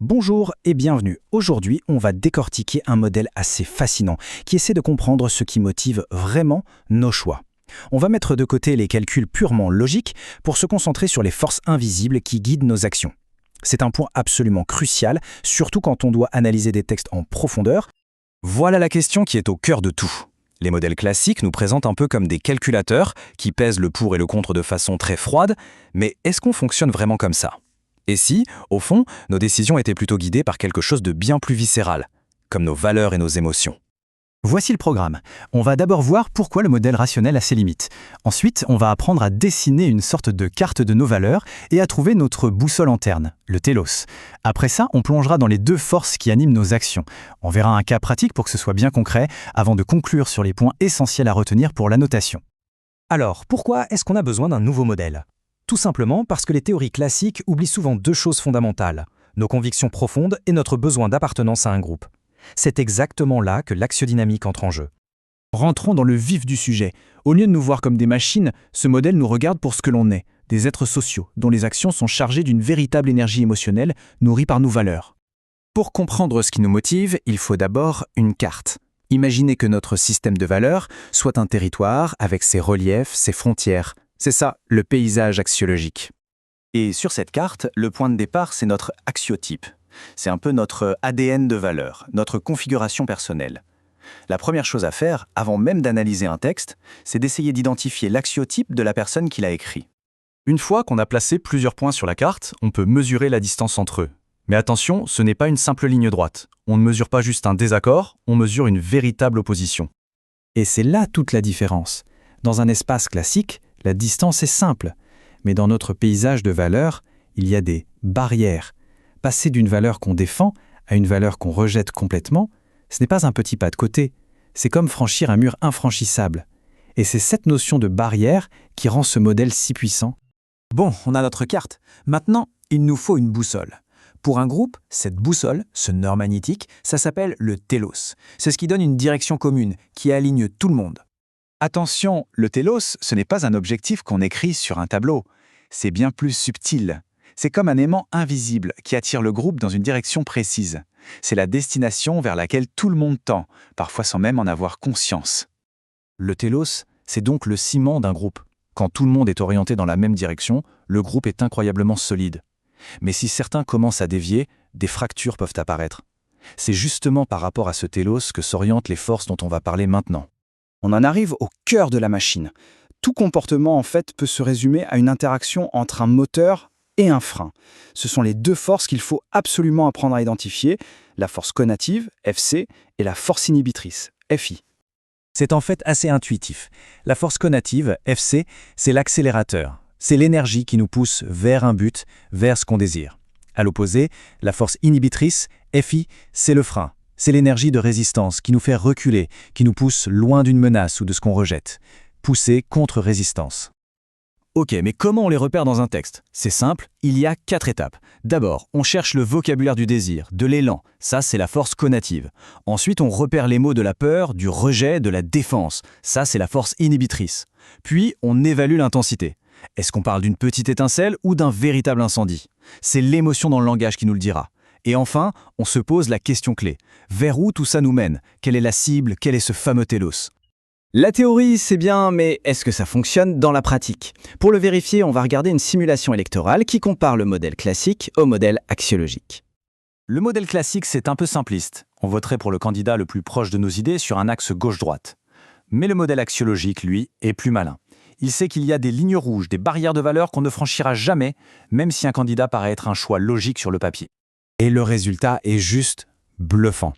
Bonjour et bienvenue. Aujourd'hui, on va décortiquer un modèle assez fascinant qui essaie de comprendre ce qui motive vraiment nos choix. On va mettre de côté les calculs purement logiques pour se concentrer sur les forces invisibles qui guident nos actions. C'est un point absolument crucial, surtout quand on doit analyser des textes en profondeur. Voilà la question qui est au cœur de tout. Les modèles classiques nous présentent un peu comme des calculateurs qui pèsent le pour et le contre de façon très froide, mais est-ce qu'on fonctionne vraiment comme ça ? Et si, au fond, nos décisions étaient plutôt guidées par quelque chose de bien plus viscéral, comme nos valeurs et nos émotions? Voici le programme. On va d'abord voir pourquoi le modèle rationnel a ses limites. Ensuite, on va apprendre à dessiner une sorte de carte de nos valeurs et à trouver notre boussole interne, le télos. Après ça, on plongera dans les deux forces qui animent nos actions. On verra un cas pratique pour que ce soit bien concret, avant de conclure sur les points essentiels à retenir pour la notation. Alors, pourquoi est-ce qu'on a besoin d'un nouveau modèle ? Tout simplement parce que les théories classiques oublient souvent deux choses fondamentales, nos convictions profondes et notre besoin d'appartenance à un groupe. C'est exactement là que l'axiodynamique entre en jeu. Rentrons dans le vif du sujet. Au lieu de nous voir comme des machines, ce modèle nous regarde pour ce que l'on est, des êtres sociaux, dont les actions sont chargées d'une véritable énergie émotionnelle nourrie par nos valeurs. Pour comprendre ce qui nous motive, il faut d'abord une carte. Imaginez que notre système de valeurs soit un territoire avec ses reliefs, ses frontières. C'est ça, le paysage axiologique. Et sur cette carte, le point de départ, c'est notre axiotype. C'est un peu notre ADN de valeur, notre configuration personnelle. La première chose à faire, avant même d'analyser un texte, c'est d'essayer d'identifier l'axiotype de la personne qui l'a écrit. Une fois qu'on a placé plusieurs points sur la carte, on peut mesurer la distance entre eux. Mais attention, ce n'est pas une simple ligne droite. On ne mesure pas juste un désaccord, on mesure une véritable opposition. Et c'est là toute la différence. Dans un espace classique, la distance est simple, mais dans notre paysage de valeurs, il y a des barrières. Passer d'une valeur qu'on défend à une valeur qu'on rejette complètement, ce n'est pas un petit pas de côté, c'est comme franchir un mur infranchissable. Et c'est cette notion de barrière qui rend ce modèle si puissant. Bon, on a notre carte. Maintenant, il nous faut une boussole. Pour un groupe, cette boussole, ce nord magnétique, ça s'appelle le télos. C'est ce qui donne une direction commune, qui aligne tout le monde. Attention, le télos, ce n'est pas un objectif qu'on écrit sur un tableau. C'est bien plus subtil. C'est comme un aimant invisible qui attire le groupe dans une direction précise. C'est la destination vers laquelle tout le monde tend, parfois sans même en avoir conscience. Le télos, c'est donc le ciment d'un groupe. Quand tout le monde est orienté dans la même direction, le groupe est incroyablement solide. Mais si certains commencent à dévier, des fractures peuvent apparaître. C'est justement par rapport à ce télos que s'orientent les forces dont on va parler maintenant. On en arrive au cœur de la machine. Tout comportement, en fait, peut se résumer à une interaction entre un moteur et un frein. Ce sont les deux forces qu'il faut absolument apprendre à identifier, la force conative, FC, et la force inhibitrice, FI. C'est en fait assez intuitif. La force conative, FC, c'est l'accélérateur. C'est l'énergie qui nous pousse vers un but, vers ce qu'on désire. À l'opposé, la force inhibitrice, FI, c'est le frein. C'est l'énergie de résistance qui nous fait reculer, qui nous pousse loin d'une menace ou de ce qu'on rejette. Pousser contre résistance. Ok, mais comment on les repère dans un texte ? C'est simple, il y a 4 étapes. D'abord, on cherche le vocabulaire du désir, de l'élan. Ça, c'est la force conative. Ensuite, on repère les mots de la peur, du rejet, de la défense. Ça, c'est la force inhibitrice. Puis, on évalue l'intensité. Est-ce qu'on parle d'une petite étincelle ou d'un véritable incendie ? C'est l'émotion dans le langage qui nous le dira. Et enfin, on se pose la question clé. Vers où tout ça nous mène ? Quelle est la cible ? Quel est ce fameux télos ? La théorie, c'est bien, mais est-ce que ça fonctionne dans la pratique ? Pour le vérifier, on va regarder une simulation électorale qui compare le modèle classique au modèle axiologique. Le modèle classique, c'est un peu simpliste. On voterait pour le candidat le plus proche de nos idées sur un axe gauche-droite. Mais le modèle axiologique, lui, est plus malin. Il sait qu'il y a des lignes rouges, des barrières de valeur qu'on ne franchira jamais, même si un candidat paraît être un choix logique sur le papier. Et le résultat est juste bluffant.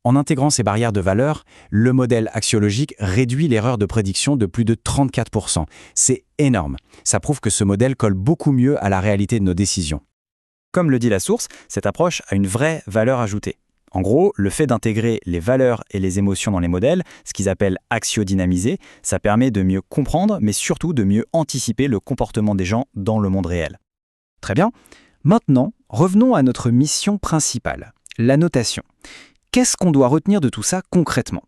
En intégrant ces barrières de valeur, le modèle axiologique réduit l'erreur de prédiction de plus de 34%. C'est énorme. Ça prouve que ce modèle colle beaucoup mieux à la réalité de nos décisions. Comme le dit la source, cette approche a une vraie valeur ajoutée. En gros, le fait d'intégrer les valeurs et les émotions dans les modèles, ce qu'ils appellent axiodynamiser, ça permet de mieux comprendre, mais surtout de mieux anticiper le comportement des gens dans le monde réel. Très bien. Maintenant, revenons à notre mission principale, la notation. Qu'est-ce qu'on doit retenir de tout ça concrètement ?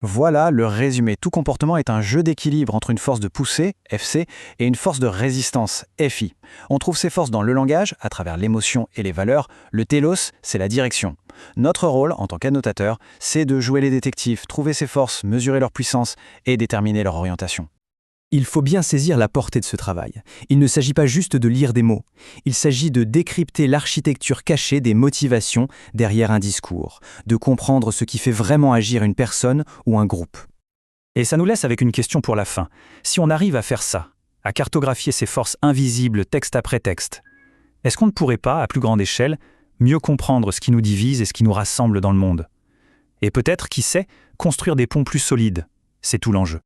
Voilà le résumé. Tout comportement est un jeu d'équilibre entre une force de poussée, FC, et une force de résistance, FI. On trouve ces forces dans le langage, à travers l'émotion et les valeurs. Le télos, c'est la direction. Notre rôle, en tant qu'annotateur, c'est de jouer les détectives, trouver ces forces, mesurer leur puissance et déterminer leur orientation. Il faut bien saisir la portée de ce travail. Il ne s'agit pas juste de lire des mots. Il s'agit de décrypter l'architecture cachée des motivations derrière un discours, de comprendre ce qui fait vraiment agir une personne ou un groupe. Et ça nous laisse avec une question pour la fin. Si on arrive à faire ça, à cartographier ces forces invisibles texte après texte, est-ce qu'on ne pourrait pas, à plus grande échelle, mieux comprendre ce qui nous divise et ce qui nous rassemble dans le monde? Et peut-être, qui sait, construire des ponts plus solides. C'est tout l'enjeu.